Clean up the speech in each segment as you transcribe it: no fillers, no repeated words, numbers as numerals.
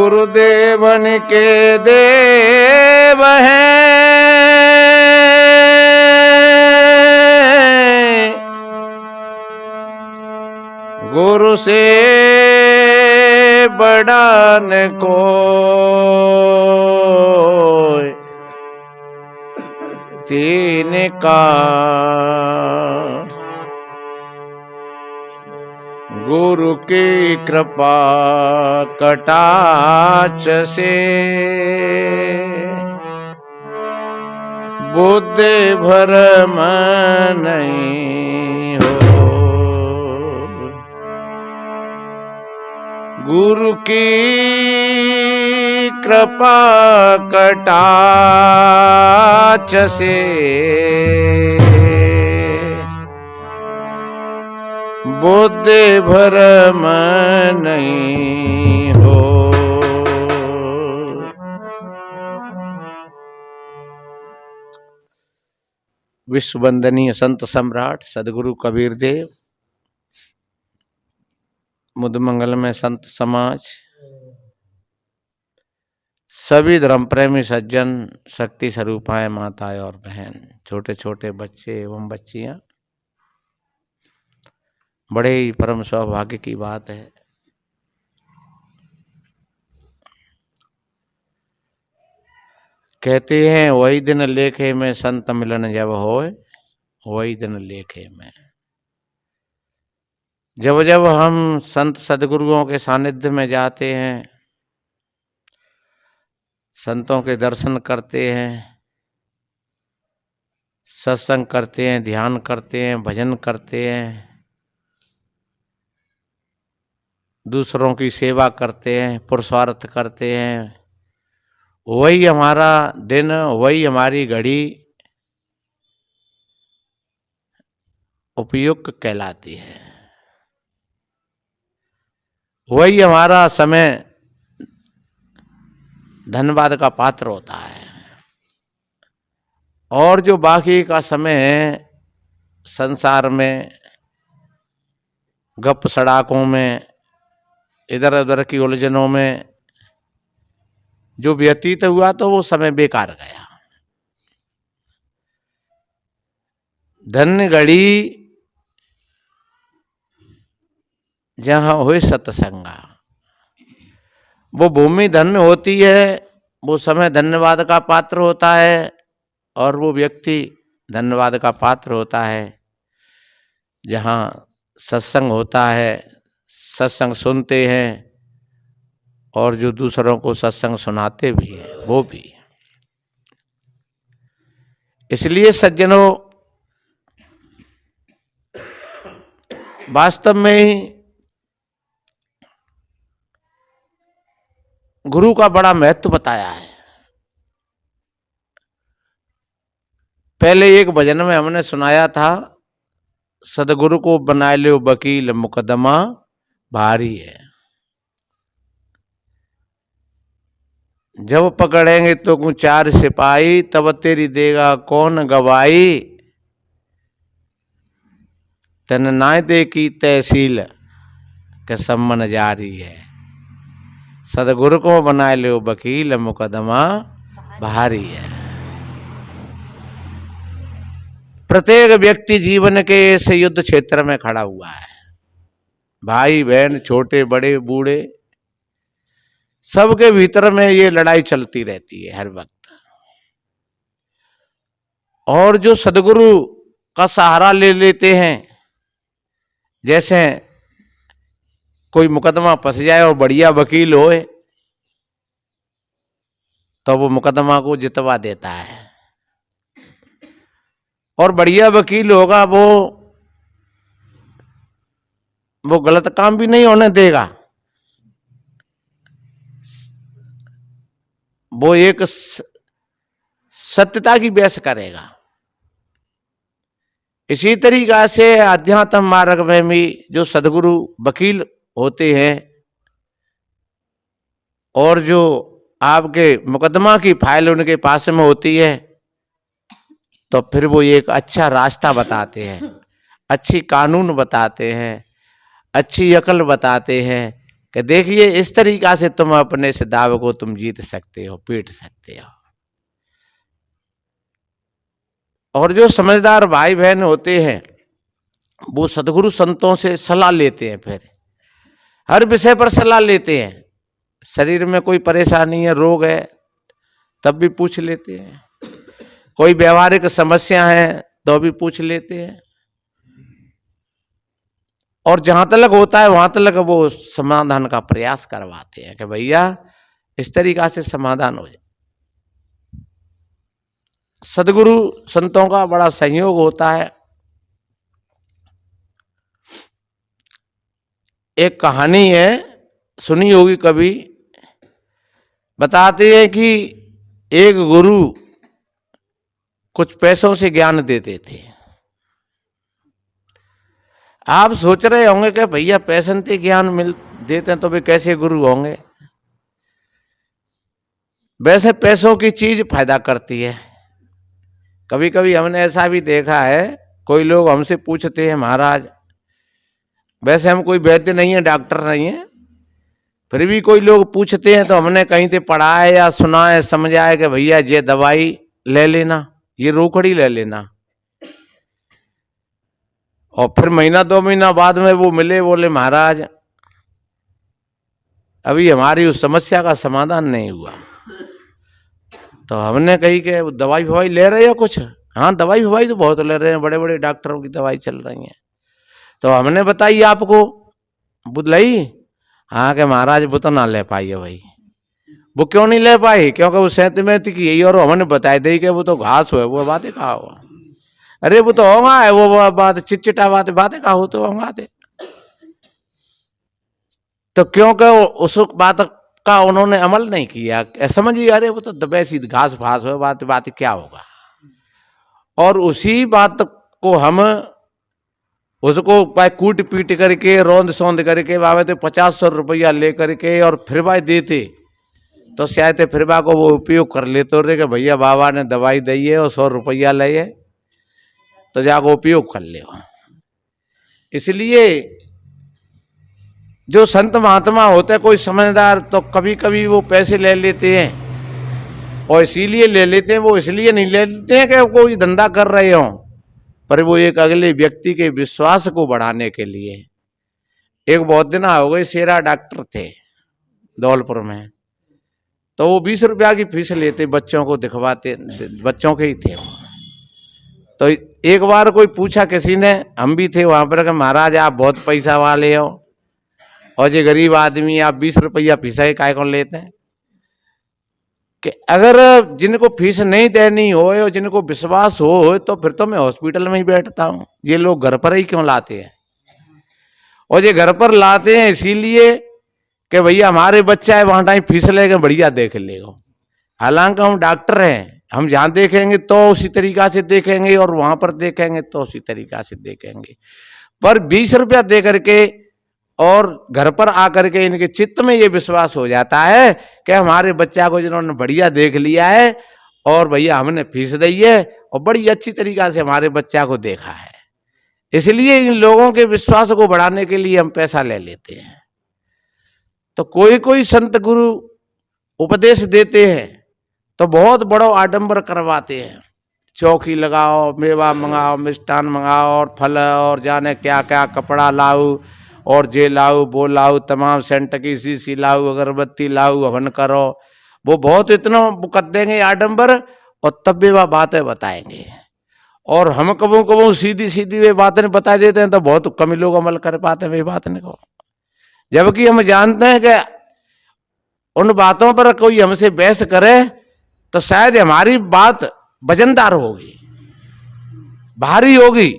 गुरुदेवन के देव हैं, गुरु से बड़ा न कोई, तीन का गुरु की कृपा कटाक्ष से बुद्धि भ्रम नहीं हो। गुरु की कृपा कटाक्ष से बुद्धि भ्रम नहीं हो। विश्व वंदनीय संत सम्राट सदगुरु कबीर देव, मुदमंगल में संत समाज, सभी धर्म प्रेमी सज्जन, शक्ति स्वरूपाएं माताएं और बहन, छोटे छोटे बच्चे एवं बच्चियां, बड़े ही परम सौभाग्य की बात है कहते हैं वही दिन लेखे में संत मिलन जब होए, वही दिन लेखे में। जब जब हम संत सदगुरुओं के सानिध्य में जाते हैं, संतों के दर्शन करते हैं, सत्संग करते हैं, ध्यान करते हैं, भजन करते हैं, दूसरों की सेवा करते हैं, पुरुषार्थ करते हैं, वही हमारा दिन, वही हमारी घड़ी उपयुक्त कहलाती है। वही हमारा समय धन्यवाद का पात्र होता है। और जो बाकी का समय है संसार में, गप सड़ाकों में, इधर उधर की उलझनों में जो व्यतीत हुआ तो वो समय बेकार गया। धन्य घड़ी जहां हुए सत्संगा, वो भूमि धन्य होती है, वो समय धन्यवाद का पात्र होता है, और वो व्यक्ति धन्यवाद का पात्र होता है जहां सत्संग होता है, सत्संग सुनते हैं, और जो दूसरों को सत्संग सुनाते भी हैं वो भी। इसलिए सज्जनों, वास्तव में ही गुरु का बड़ा महत्व बताया है। पहले एक भजन में हमने सुनाया था, सदगुरु को बनाए लो वकील मुकदमा भारी है। जब पकड़ेंगे तो चार सिपाही, तब तेरी देगा कौन गवाही। तन ना दे की तहसील के सम्मन जारी है। सदगुरु को बनाए लो वकील मुकदमा भारी है। प्रत्येक व्यक्ति जीवन के इस युद्ध क्षेत्र में खड़ा हुआ है। भाई बहन, छोटे बड़े बूढ़े, सबके भीतर में ये लड़ाई चलती रहती है हर वक्त। और जो सदगुरु का सहारा ले लेते हैं, जैसे कोई मुकदमा फंस जाए और बढ़िया वकील होए तो वो मुकदमा को जितवा देता है, और बढ़िया वकील होगा वो गलत काम भी नहीं होने देगा। वो एक सत्यता की बहस करेगा। इसी तरीका से अध्यात्म मार्ग में भी जो सदगुरु वकील होते हैं, और जो आपके मुकदमा की फाइल उनके पास में होती है, तो फिर वो एक अच्छा रास्ता बताते हैं, अच्छी कानून बताते हैं, अच्छी अकल बताते हैं कि देखिए इस तरीका से तुम अपने इस दाव को तुम जीत सकते हो, पीट सकते हो। और जो समझदार भाई बहन होते हैं वो सदगुरु संतों से सलाह लेते हैं, फिर हर विषय पर सलाह लेते हैं। शरीर में कोई परेशानी है, रोग है, तब भी पूछ लेते हैं। कोई व्यवहारिक समस्या है तो भी पूछ लेते हैं। और जहां तक होता है वहां तक वो समाधान का प्रयास करवाते हैं कि भैया इस तरीका से समाधान हो जाए। सदगुरु संतों का बड़ा सहयोग होता है। एक कहानी है, सुनी होगी कभी। बताते हैं कि एक गुरु कुछ पैसों से ज्ञान देते थे। आप सोच रहे होंगे कि भैया पैसे से ज्ञान मिल देते हैं तो वे कैसे गुरु होंगे। वैसे पैसों की चीज फायदा करती है। कभी कभी हमने ऐसा भी देखा है, कोई लोग हमसे पूछते हैं महाराज, वैसे हम कोई वैद्य नहीं है, डॉक्टर नहीं है, फिर भी कोई लोग पूछते हैं तो हमने कहीं से पढ़ा है या सुना है, समझा है कि भैया ये दवाई ले लेना, ये रोकड़ी ले लेना। और फिर महीना 2 महीना बाद में वो मिले, बोले महाराज अभी हमारी उस समस्या का समाधान नहीं हुआ। तो हमने कही कि दवाई फवाई ले रहे हो कुछ? हाँ दवाई फवाई तो बहुत ले रहे हैं, बड़े बड़े डॉक्टरों की दवाई चल रही है। तो हमने बताई आपको बुदलाई? हाँ कि महाराज वो तो ना ले पाई है भाई। वो क्यों नहीं ले पाई? क्योंकि वो सेंतीमेंट की यही, और हमने बताई दी कि वो तो घास हुआ, वो बातें कहा हुआ। अरे वो तो होगा है, वो बात चिटचिटा बातें कहा हो तो होगा थे। तो क्योंकि उस बात का उन्होंने अमल नहीं किया, समझिए अरे वो तो वैसी घास फास हो, बात क्या होगा। और उसी बात को हम उसको कूट पीट करके रोंद सोंद करके बाबे तो 50-100 रुपया ले करके और फिर भाई देते तो शायद फिर को वो उपयोग कर लेते थे कि भैया बाबा ने दवाई दी है और 100 रुपया लिए तो जाकर उपयोग कर ले। इसलिए जो संत महात्मा होते हैं कोई समझदार, तो कभी कभी वो पैसे ले लेते हैं। और इसीलिए ले लेते हैं, वो इसलिए नहीं ले लेते हैं कि कोई धंधा कर रहे हो, पर वो एक अगले व्यक्ति के विश्वास को बढ़ाने के लिए। एक बहुत दिन हो गए, शेरा डॉक्टर थे धौलपुर में, तो वो 20 रुपया की फीस लेते, बच्चों को दिखवाते, बच्चों के ही थे वो। तो एक बार कोई पूछा किसी ने, हम भी थे वहां पर, कि महाराज आप बहुत पैसा वाले हो और जो गरीब आदमी आप 20 रुपया फीस काय को लेते हैं? कि अगर जिनको फीस नहीं देनी हो और जिनको विश्वास हो तो फिर तो मैं हॉस्पिटल में ही बैठता हूँ। ये लोग घर पर ही क्यों लाते हैं? और ये घर पर लाते हैं इसीलिए कि भैया हमारे बच्चा है वहां टाइम फीस लेगा, बढ़िया देख लेगा। हालांकि हम डॉक्टर हैं, हम जहाँ देखेंगे तो उसी तरीका से देखेंगे और वहां पर देखेंगे तो उसी तरीका से देखेंगे। पर 20 रुपया दे करके और घर पर आकर के इनके चित्त में ये विश्वास हो जाता है कि हमारे बच्चा को जिन्होंने बढ़िया देख लिया है और भैया हमने फीस दी है और बड़ी अच्छी तरीका से हमारे बच्चा को देखा है, इसलिए इन लोगों के विश्वास को बढ़ाने के लिए हम पैसा ले लेते हैं। तो कोई कोई संत गुरु उपदेश देते हैं तो बहुत बड़ो आडंबर करवाते हैं, चौकी लगाओ, मेवा मंगाओ, मिष्ठान मंगाओ और फल और जाने क्या क्या, कपड़ा लाओ और जे लाओ वो लाओ, तमाम सेंट की शीशी लाओ, अगरबत्ती लाओ, हवन करो। वो बहुत इतना कर देंगे आडंबर और तब भी वह बातें बताएंगे। और हम कबू कबू सीधी सीधी वे बातें बता देते हैं तो बहुत कम लोग अमल कर पाते हैं वे बातें को, जबकि हम जानते हैं कि उन बातों पर कोई हमसे बहस करे तो शायद हमारी बात वजनदार होगी, भारी होगी,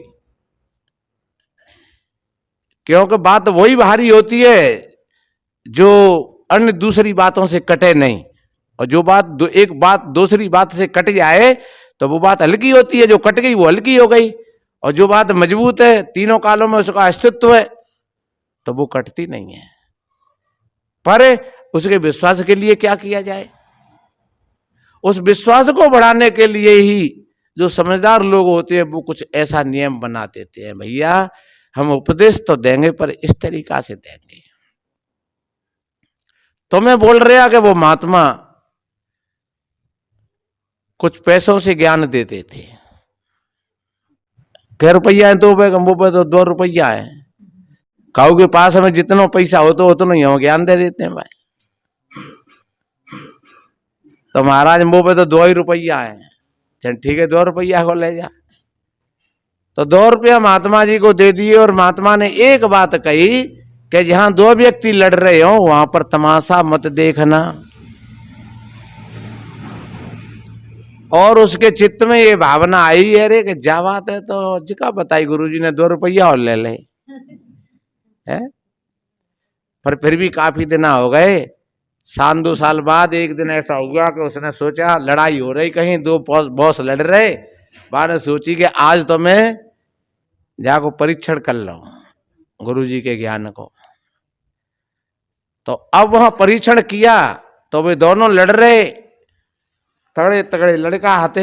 क्योंकि बात वही भारी होती है जो अन्य दूसरी बातों से कटे नहीं। और जो बात एक बात दूसरी बात से कट जाए तो वो बात हल्की होती है, जो कट गई वो हल्की हो गई। और जो बात मजबूत है, तीनों कालों में उसका अस्तित्व है, तो वो कटती नहीं है। पर उसके विश्वास के लिए क्या किया जाए? उस विश्वास को बढ़ाने के लिए ही जो समझदार लोग होते हैं वो कुछ ऐसा नियम बना देते हैं, भैया हम उपदेश तो देंगे पर इस तरीका से देंगे। तो मैं बोल रहा कि वो महात्मा कुछ पैसों से ज्ञान देते थे। कै रुपया है? 2 रुपये। वो पे तो 2 रुपया है। काऊ के पास हमें जितना पैसा हो तो उतना ही हम ज्ञान दे देते हैं भाई। तो महाराज वो पे तो 2 ही रुपया है। चल ठीक है, 2 रुपया को ले जा। तो 2 रुपया महात्मा जी को दे दिए और महात्मा ने एक बात कही कि जहां 2 व्यक्ति लड़ रहे हो वहां पर तमाशा मत देखना। और उसके चित्त में ये भावना आई अरे कि जा बात है तो जिका बताई गुरुजी ने 2 रुपया और ले ले है। पर फिर भी काफी दिन हो गए। 2 साल बाद एक दिन ऐसा हुआ कि उसने सोचा लड़ाई हो रही कहीं, 2 बॉस लड़ रहे। बाद ने सोची कि आज तो मैं जाको परीक्षण कर लो गुरुजी के ज्ञान को। तो अब वहां परीक्षण किया तो वे दोनों लड़ रहे, तगड़े तगड़े लड़का आते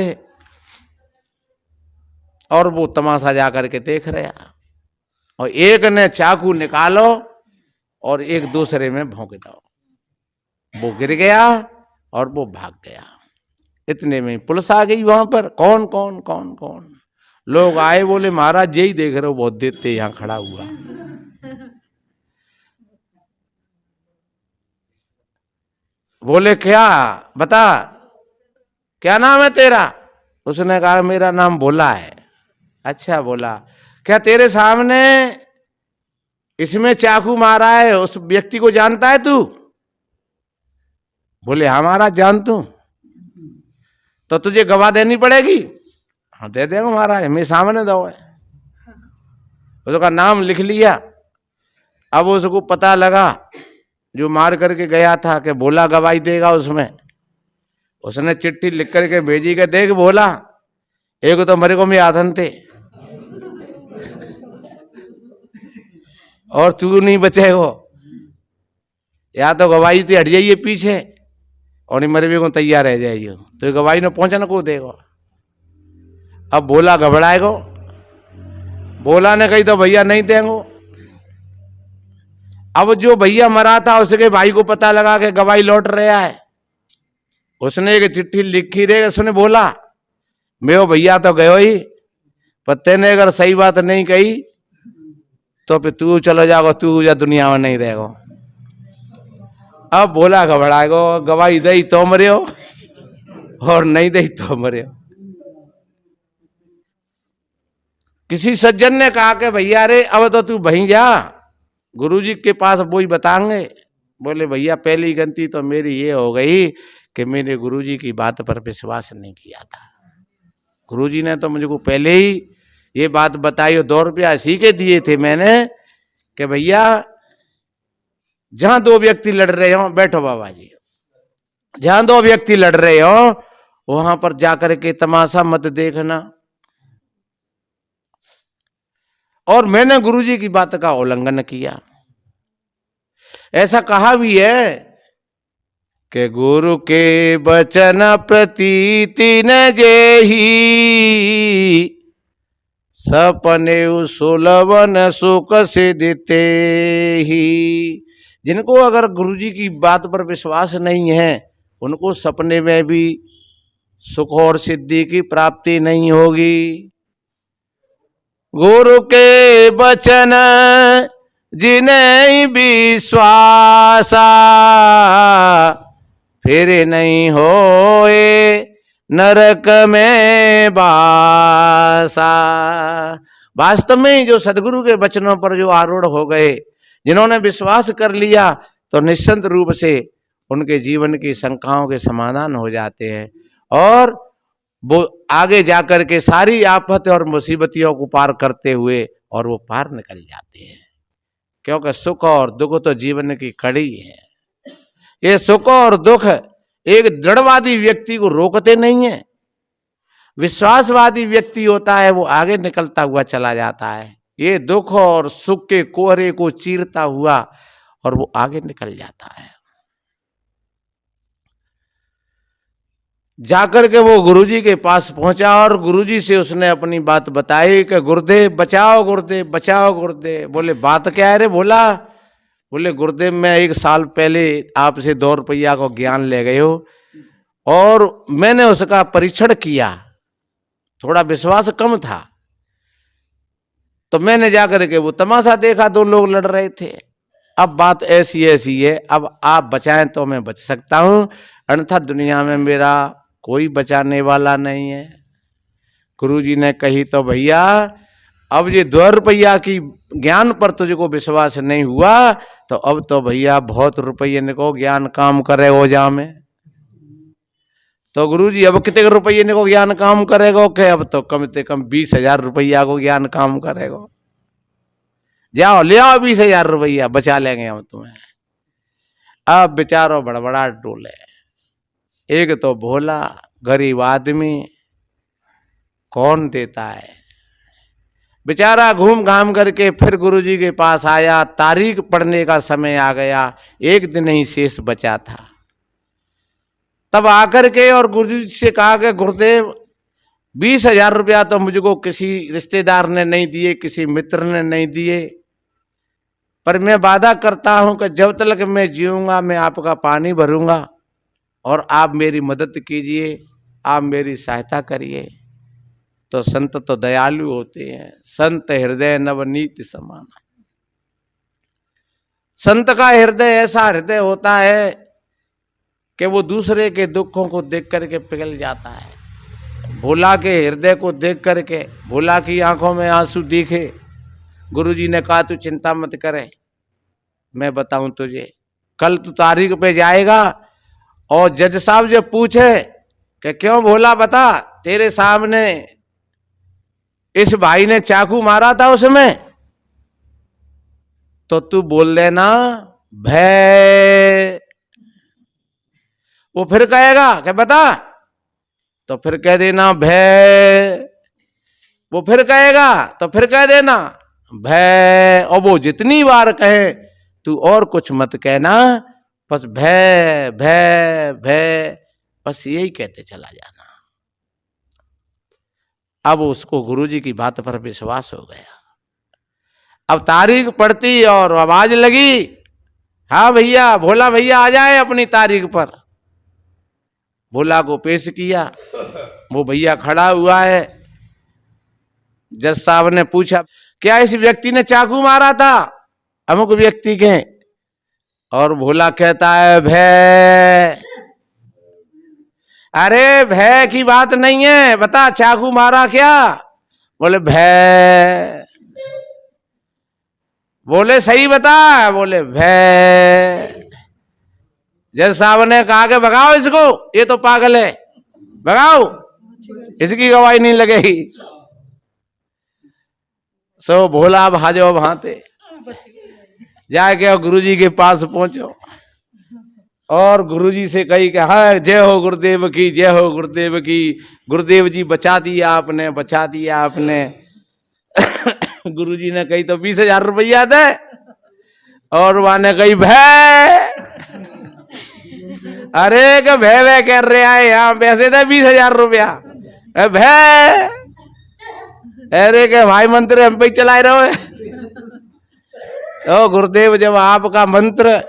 और वो तमाशा जा करके देख रहा। और एक ने चाकू निकालो और एक दूसरे में भोंक दो। वो गिर गया और वो भाग गया। इतने में पुलिस आ गई वहां पर। कौन कौन कौन कौन लोग आए, बोले महाराज यही देख रहे हो बहुत देते यहां खड़ा हुआ। बोले क्या बता क्या नाम है तेरा? उसने कहा मेरा नाम भोला है। अच्छा बोला, क्या तेरे सामने इसमें चाकू मारा है उस व्यक्ति को जानता है तू? बोले हाँ महाराज जानता हूं। तो तुझे गवाह देनी पड़ेगी। हाँ दे देंगे महाराज, मेरे सामने दो है। उसका नाम लिख लिया। अब उसको पता लगा जो मार करके गया था कि भोला गवाही देगा उसमें। उसने चिट्ठी लिख करके भेजी के देख भोला एक तो मेरे को में आधन थे और तू नहीं बचेगो, या तो गवाही थी हट जाइए पीछे और मेरे भी को तैयार रह जाइए, तो गवाही ने पहुंचना को देगा। अब भोला घबराएगो। भोला ने कही तो भैया नहीं देंगो। अब जो भैया मरा था उसके भाई को पता लगा कि गवाही लौट रहा है। उसने एक चिट्ठी लिखी रे, उसने बोला मैं भैया तो गयो ही, पत्ते ने अगर सही बात नहीं कही तो फिर तू चलो जाओ, तू या दुनिया में नहीं रहेगो। अब बोला घबराएगो, गवाही दई तो मरे हो और नहीं दई तो मरे हो। किसी सज्जन ने कहा कि भैया रे अब तो तू वहीं जा, गुरुजी के पास वो ही बताएंगे। बोले भैया पहली गलती तो मेरी ये हो गई कि मैंने गुरुजी की बात पर विश्वास नहीं किया था। गुरुजी ने तो मुझको पहले ही ये बात बताई और 2 रुपया इसी के दिए थे मैंने कि भैया जहां 2 व्यक्ति लड़ रहे हो, बैठो बाबा जी, जहां 2 व्यक्ति लड़ रहे हो वहां पर जाकर के तमाशा मत देखना। और मैंने गुरुजी की बात का उल्लंघन किया। ऐसा कहा भी है कि गुरु के वचन प्रतीति न जेही, सपने सुलवन सुख सिद्धते ही। जिनको अगर गुरुजी की बात पर विश्वास नहीं है उनको सपने में भी सुख और सिद्धि की प्राप्ति नहीं होगी। गुरु के वचन जिन्हें विश्वासा, फिर नहीं होए नरक में बासा। वास्तव में जो सदगुरु के वचनों पर जो आरूढ़ हो गए, जिन्होंने विश्वास कर लिया, तो निश्चित रूप से उनके जीवन की शंकाओं के समाधान हो जाते हैं और वो आगे जाकर के सारी आफत और मुसीबतियों को पार करते हुए और वो पार निकल जाते हैं। क्योंकि सुख और दुख तो जीवन की कड़ी है। ये सुख और दुख एक दृढ़वादी व्यक्ति को रोकते नहीं है। विश्वासवादी व्यक्ति होता है वो आगे निकलता हुआ चला जाता है। ये दुख और सुख के कोहरे को चीरता हुआ और वो आगे निकल जाता है। जाकर के वो गुरुजी के पास पहुंचा और गुरुजी से उसने अपनी बात बताई कि गुरुदेव बचाओ, गुरुदेव बचाओ, गुरुदेव। बोले बात क्या है रे? बोला बोले गुरुदेव मैं 1 साल पहले आपसे 2 रुपया को ज्ञान ले गए हो और मैंने उसका परीक्षण किया, थोड़ा विश्वास कम था, तो मैंने जाकर के वो तमाशा देखा, 2 लोग लड़ रहे थे। अब बात ऐसी ऐसी है, अब आप बचाएं तो मैं बच सकता हूं, अन्यथा दुनिया में मेरा कोई बचाने वाला नहीं है। गुरुजी ने कही तो भैया अब ये 2 रुपया की ज्ञान पर तुझको विश्वास नहीं हुआ तो अब तो भैया बहुत रुपये को ज्ञान काम करे ओजा में। तो गुरुजी अब कितने रुपये को ज्ञान काम करेगा? के अब तो कम से कम 20,000 रुपया को ज्ञान काम करेगा। जाओ ले आओ 20,000 रुपया, बचा लेंगे हम तुम्हें। अब बेचारो बड़बड़ा डोले, एक तो भोला गरीब आदमी कौन देता है। बेचारा घूम घाम करके फिर गुरुजी के पास आया, तारीख पढ़ने का समय आ गया, 1 दिन ही शेष बचा था। तब आकर के और गुरुजी से कहा कि गुरुदेव 20,000 रुपया तो मुझको किसी रिश्तेदार ने नहीं दिए, किसी मित्र ने नहीं दिए, पर मैं वादा करता हूं कि जब तक मैं जीऊंगा मैं आपका पानी भरूंगा और आप मेरी मदद कीजिए, आप मेरी सहायता करिए। तो संत तो दयालु होते हैं, संत हृदय नवनीत समान। संत का हृदय ऐसा हृदय होता है कि वो दूसरे के दुखों को देख करके पिघल जाता है। भोला के हृदय को देख करके, भोला की आंखों में आंसू दिखे, गुरुजी ने कहा तू चिंता मत करे, मैं बताऊं तुझे, कल तू तारीख पे जाएगा और जज साहब जब पूछे कि क्यों भोला बता, तेरे सामने इस भाई ने चाकू मारा था उसमें, तो तू बोल देना भय। वो फिर कहेगा कि बता, तो फिर कह देना भय। वो फिर कहेगा तो फिर कह देना भय। और वो जितनी बार कहे तू और कुछ मत कहना, बस भय भय भय, बस यही कहते चला जाना। अब उसको गुरुजी की बात पर विश्वास हो गया। अब तारीख पड़ती और आवाज लगी, हाँ भैया, भोला भैया आ जाए अपनी तारीख पर। भोला को पेश किया, वो भैया खड़ा हुआ है। जज साहब ने पूछा क्या इस व्यक्ति ने चाकू मारा था? अमुक व्यक्ति के। और भोला कहता है भय। अरे भय की बात नहीं है, बता चाकू मारा क्या? बोले भय। बोले सही बता? बोले भय। जज साहब ने कहा कि भगाओ इसको, ये तो पागल है, भगाओ, इसकी गवाही नहीं लगेगी। सो भोला भाजो भाते जाके गुरुजी के पास पहुंचो और गुरुजी से कही कि हाँ जय हो गुरुदेव की, जय हो गुरुदेव की, गुरुदेव जी बचा दिया आपने, बचा दिया आपने। गुरुजी ने कही तो 20,000 रुपया दे, और वहां ने कही भय। अरे क्या भय भय कर रहे हैं यहाँ, पैसे दे 20,000 रुपया, भय। अरे के भाई मंत्र हम पे चलाए रहो। ओ गुरुदेव, जब आपका मंत्र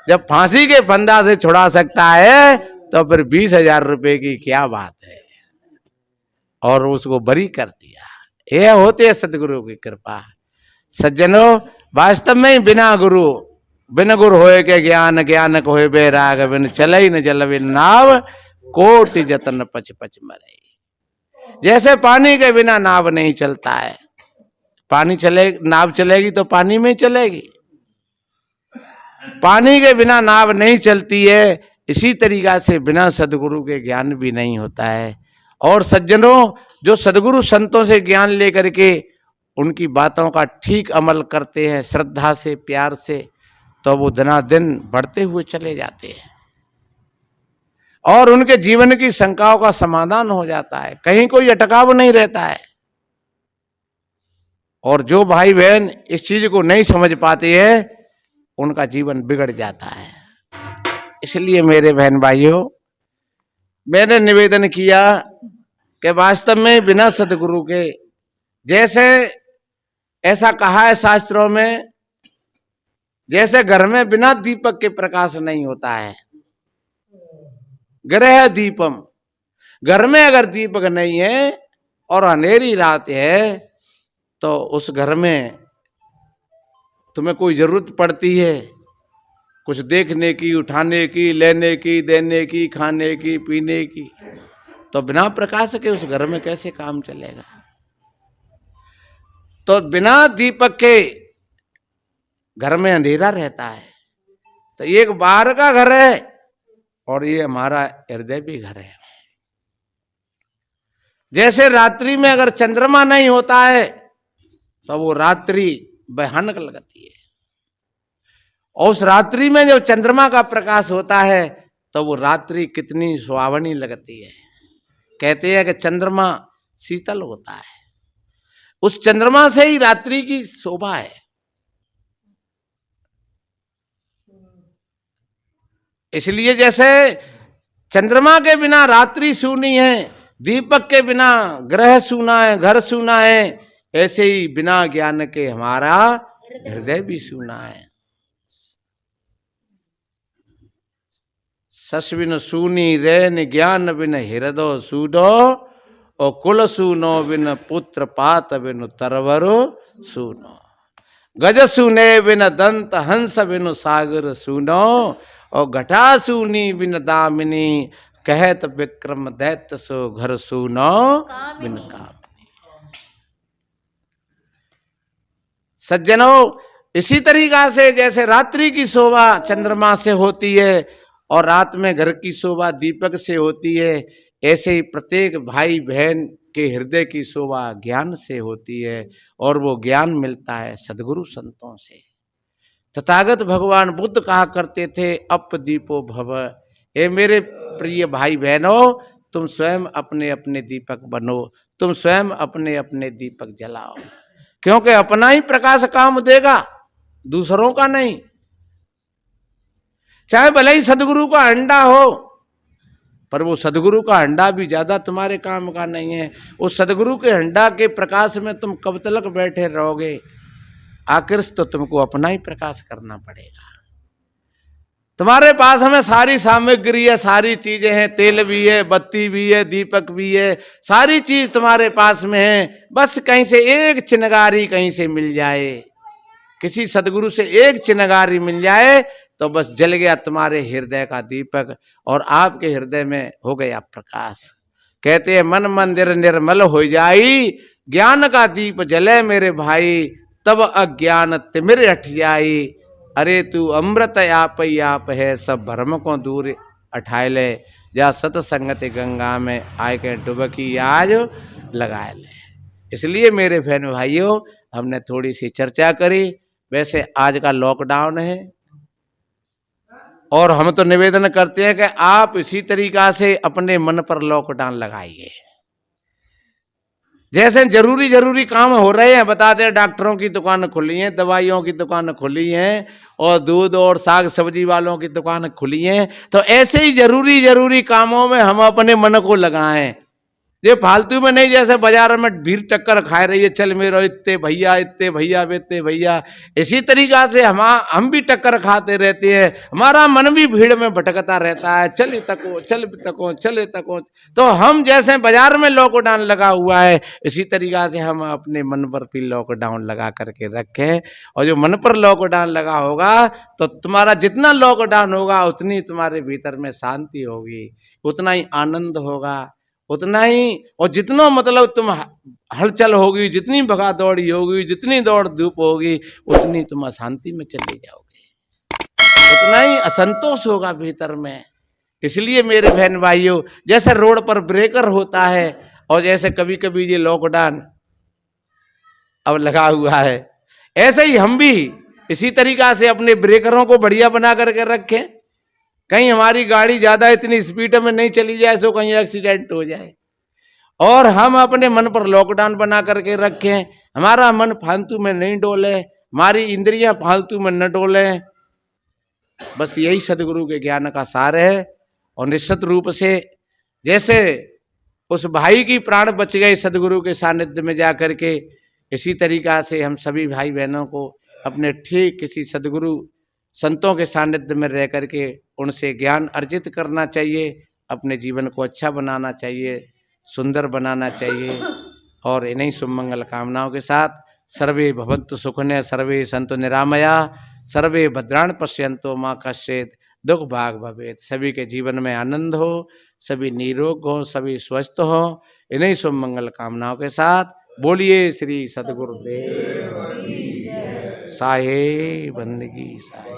जब फांसी के फंदा से छुड़ा सकता है तो फिर 20,000 रुपए की क्या बात है। और उसको बरी कर दिया। ये होते है सदगुरु की कृपा। सज्जनों, वास्तव में बिना गुरु, बिन गुरु होए के ज्ञान, ज्ञान को होए बैराग, बिन चले ही न चल बिन नाव, कोटि जतन पच पच मरे। जैसे पानी के बिना नाव नहीं चलता है, पानी चले, नाव चलेगी तो पानी में चलेगी, पानी के बिना नाव नहीं चलती है, इसी तरीका से बिना सदगुरु के ज्ञान भी नहीं होता है। और सज्जनों, जो सदगुरु संतों से ज्ञान लेकर के उनकी बातों का ठीक अमल करते हैं श्रद्धा से, प्यार से, तो वो दिनादिन बढ़ते हुए चले जाते हैं और उनके जीवन की शंकाओं का समाधान हो जाता है, कहीं कोई अटकाव नहीं रहता है। और जो भाई बहन इस चीज को नहीं समझ पाते हैं उनका जीवन बिगड़ जाता है। इसलिए मेरे बहन भाइयों, मैंने निवेदन किया कि वास्तव में बिना सदगुरु के, जैसे ऐसा कहा है शास्त्रों में जैसे घर में बिना दीपक के प्रकाश नहीं होता है, गृह दीपम, घर में अगर दीपक नहीं है और अंधेरी रात है तो उस घर में तुम्हें कोई जरूरत पड़ती है कुछ देखने की, उठाने की, लेने की, देने की, खाने की, पीने की, तो बिना प्रकाश के उस घर में कैसे काम चलेगा? तो बिना दीपक के घर में अंधेरा रहता है। तो एक बाहर का घर है और ये हमारा हृदय भी घर है। जैसे रात्रि में अगर चंद्रमा नहीं होता है तो वो रात्रि भयानक लगती है, और उस रात्रि में जब चंद्रमा का प्रकाश होता है तो वो रात्रि कितनी सुहावनी लगती है। कहते हैं कि चंद्रमा शीतल होता है, उस चंद्रमा से ही रात्रि की शोभा है। इसलिए जैसे चंद्रमा के बिना रात्रि सूनी है, दीपक के बिना ग्रह सूना है, घर सूना है, ऐसे ही बिना ज्ञान के हमारा हृदय भी सूना है। सस बिन सूनी रैन ज्ञान बिन हृदय सूदो, और कुल सूनो बिन पुत्र पात बिन तरवरो सूनो, गज सुने बिन दंत हंस बिन सागर सूनो, और घटा सूनी बिन दामिनी, कहत विक्रम दैत्य सो घर सूनो बिन कामिनी। सज्जनों, इसी तरीका से जैसे रात्रि की शोभा चंद्रमा से होती है और रात में घर की शोभा दीपक से होती है, ऐसे ही प्रत्येक भाई बहन के हृदय की शोभा ज्ञान से होती है, और वो ज्ञान मिलता है सद्गुरु संतों से। तथागत भगवान बुद्ध कहा करते थे, अप दीपो भव। हे मेरे प्रिय भाई बहनों, तुम स्वयं अपने अपने दीपक बनो, तुम स्वयं अपने अपने दीपक जलाओ, क्योंकि अपना ही प्रकाश काम देगा, दूसरों का नहीं। चाहे भले ही सदगुरु का अंडा हो, पर वो सदगुरु का अंडा भी ज्यादा तुम्हारे काम का नहीं है। उस सदगुरु के अंडा के प्रकाश में तुम कब तक बैठे रहोगे? आखिर तो तुमको अपना ही प्रकाश करना पड़ेगा। तुम्हारे पास हमें सारी सामग्री है, सारी चीजें हैं, तेल भी है, बत्ती भी है, दीपक भी है, सारी चीज तुम्हारे पास में है। बस कहीं से एक चिनगारी कहीं से मिल जाए, किसी सदगुरु से एक चिनगारी मिल जाए तो बस जल गया तुम्हारे हृदय का दीपक, और आपके हृदय में हो गया प्रकाश। कहते हैं मन मंदिर निर्मल हो जाई, ज्ञान का दीप जले मेरे भाई, तब अज्ञान तिमिर हट जाई। अरे तू अमृत आप है, सब भ्रम को दूर अठाए ले, जा सतसंगत गंगा में आए के डुबकी आज लगाए ले। इसलिए मेरे बहन भाइयों, हमने थोड़ी सी चर्चा करी। वैसे आज का लॉकडाउन है और हम तो निवेदन करते हैं कि आप इसी तरीका से अपने मन पर लॉकडाउन लगाइए। जैसे जरूरी काम हो रहे हैं, बताते हैं डॉक्टरों की दुकान खुली है, दवाइयों की दुकान खुली है, और दूध और साग सब्जी वालों की दुकान खुली है, तो ऐसे ही जरूरी कामों में हम अपने मन को लगाएं। ये फालतू में नहीं, जैसे बाजार में भीड़ टक्कर खा रही है, चल मेरे इतने भैया इतने भैया इतने भैया, इसी तरीका से हम भी टक्कर खाते रहते हैं। हमारा मन भी भीड़ में भटकता रहता है, चले तको चल तको चले तको। तो हम जैसे बाजार में लॉकडाउन लगा हुआ है, इसी तरीका से हम अपने मन पर भी लॉकडाउन लगा करके रखें। और जो मन पर लॉकडाउन लगा होगा तो तुम्हारा जितना लॉकडाउन होगा उतनी तुम्हारे भीतर में शांति होगी, उतना ही आनंद होगा, उतना ही। और जितना मतलब तुम हलचल होगी, जितनी भगा दौड़ी होगी, जितनी दौड़ धूप होगी, उतनी तुम अशांति में चले जाओगे, उतना ही असंतोष होगा भीतर में। इसलिए मेरे बहन भाइयों, जैसे रोड पर ब्रेकर होता है और जैसे कभी कभी ये लॉकडाउन अब लगा हुआ है, ऐसे ही हम भी इसी तरीका से अपने ब्रेकरों को बढ़िया बना करके रखें। कहीं हमारी गाड़ी ज्यादा इतनी स्पीड में नहीं चली जाए सो कहीं एक्सीडेंट हो जाए, और हम अपने मन पर लॉकडाउन बना करके रखें। हमारा मन फालतू में नहीं डोले, हमारी इंद्रियां फालतू में न डोले। बस यही सदगुरु के ज्ञान का सार है। और निश्चित रूप से जैसे उस भाई की प्राण बच गए सदगुरु के सानिध्य में जा करके, इसी तरीका से हम सभी भाई बहनों को अपने ठीक किसी सदगुरु संतों के सानिध्य में रह करके उनसे ज्ञान अर्जित करना चाहिए, अपने जीवन को अच्छा बनाना चाहिए, सुंदर बनाना चाहिए। और इन्हीं सुमंगल कामनाओं के साथ सर्वे भवन्तु सुखिनः, सर्वे सन्तु निरामया, सर्वे भद्राणि पश्यन्तु मा कश्चित् दुख भाग भवेत्। सभी के जीवन में आनंद हो, सभी निरोग हो, सभी स्वस्थ हो। इन्हीं सुमंगल कामनाओं के साथ बोलिए श्री सद्गुरुदेव साहे बंदगी साहे।